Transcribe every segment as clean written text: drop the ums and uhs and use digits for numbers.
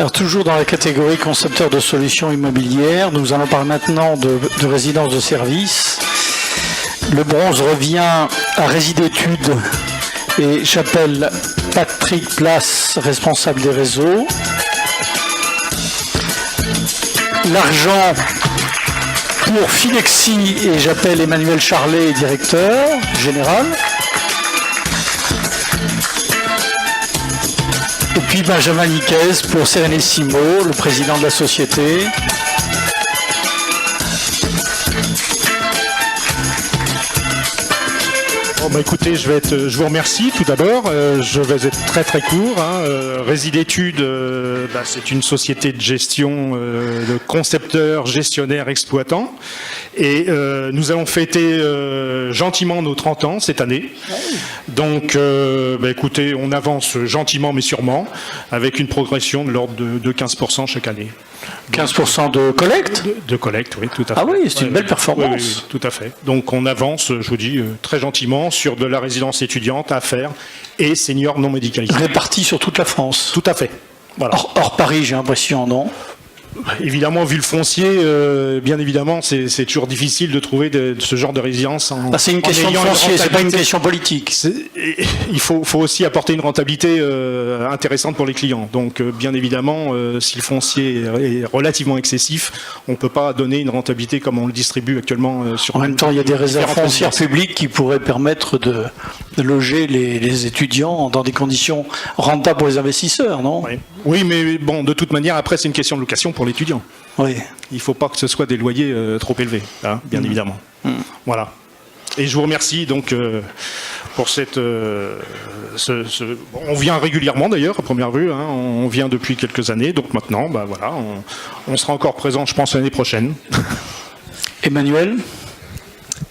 Alors toujours dans la catégorie concepteur de solutions immobilières, nous allons parler maintenant de résidence de service. Le bronze revient à Résidétudes et j'appelle Patrick Place, responsable des réseaux. L'argent pour Filexi et j'appelle Emmanuel Charlet, directeur général. Et puis Benjamin Niquez pour Serenissimo, le président de la société. Bon, bah, écoutez, je vous remercie tout d'abord. Je vais être très très court. Résidétudes, c'est une société de gestion de concepteurs, gestionnaires, exploitants. Et nous allons fêter gentiment nos 30 ans cette année. Donc, écoutez, on avance gentiment mais sûrement, avec une progression de l'ordre de 15% chaque année. 15% de collecte ? De collecte, oui, tout à fait. Ah oui, c'est une belle performance. Oui, tout à fait. Donc on avance, je vous dis, très gentiment sur de la résidence étudiante à faire et senior non médicalisé. Répartis sur toute la France. Tout à fait. Voilà. Hors Paris, j'ai l'impression, non ? Évidemment, vu le foncier, bien évidemment, c'est toujours difficile de trouver ce genre de résidence. C'est une question de foncier, c'est pas une question politique. Il faut aussi apporter une rentabilité intéressante pour les clients. Donc, bien évidemment, si le foncier est relativement excessif, on ne peut pas donner une rentabilité comme on le distribue actuellement sur. En même temps, il y a des réserves foncières publiques qui pourraient permettre de loger les étudiants dans des conditions rentables pour les investisseurs, non ? Oui, mais bon, de toute manière, après, c'est une question de location pour l'étudiant. Oui. Il ne faut pas que ce soit des loyers trop élevés, bien évidemment. Voilà. Et je vous remercie donc pour cette. On vient régulièrement d'ailleurs à première vue. On vient depuis quelques années, donc maintenant, voilà, on sera encore présent, je pense, l'année prochaine. Emmanuel.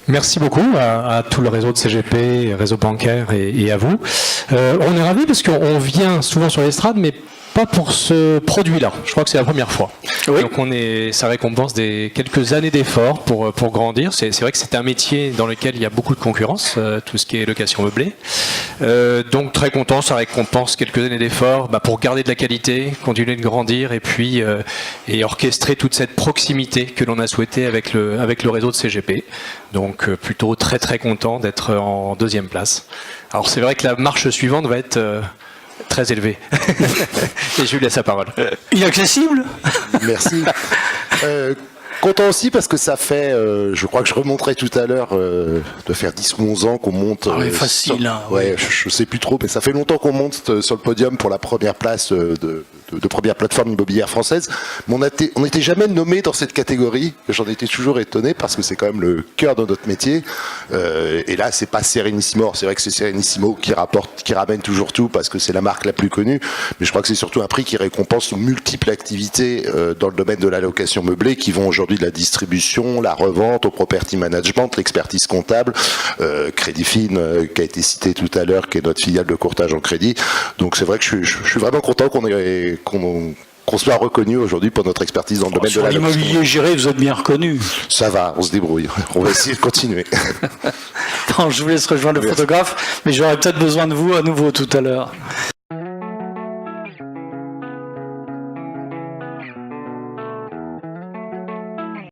Merci beaucoup à tout le réseau de CGP, réseau bancaire et à vous. On est ravis parce qu'on vient souvent sur l'estrade, mais pas pour ce produit-là. Je crois que c'est la première fois. Oui. Donc ça récompense quelques années d'efforts pour grandir. C'est vrai que c'est un métier dans lequel il y a beaucoup de concurrence, tout ce qui est location meublée. Donc très content, ça récompense quelques années d'efforts pour garder de la qualité, continuer de grandir et puis et orchestrer toute cette proximité que l'on a souhaité avec le réseau de CGP. Donc plutôt très très content d'être en deuxième place. Alors c'est vrai que la marche suivante va être très élevé. Et je lui laisse la parole. Inaccessible ? Merci. Content aussi parce que ça fait, je crois que je remonterai tout à l'heure, de faire 10 ou 11 ans qu'on monte. Facile. Ouais, je sais plus trop, mais ça fait longtemps qu'on monte sur le podium pour la première place de première plateforme immobilière française. Mais on n'était jamais nommé dans cette catégorie. J'en étais toujours étonné parce que c'est quand même le cœur de notre métier. Et là, c'est pas Serenissimo. C'est vrai que c'est Serenissimo qui ramène toujours tout parce que c'est la marque la plus connue. Mais je crois que c'est surtout un prix qui récompense multiples activités dans le domaine de la location meublée qui vont aujourd'hui de la distribution, la revente, au property management, l'expertise comptable, Créditfin qui a été cité tout à l'heure, qui est notre filiale de courtage en crédit. Donc c'est vrai que je suis vraiment content qu'on soit reconnu aujourd'hui pour notre expertise dans le domaine de la location. L'immobilier géré, vous êtes bien reconnu. Ça va, on se débrouille. On va essayer de continuer. Je vous laisse rejoindre le photographe, mais j'aurai peut-être besoin de vous à nouveau tout à l'heure.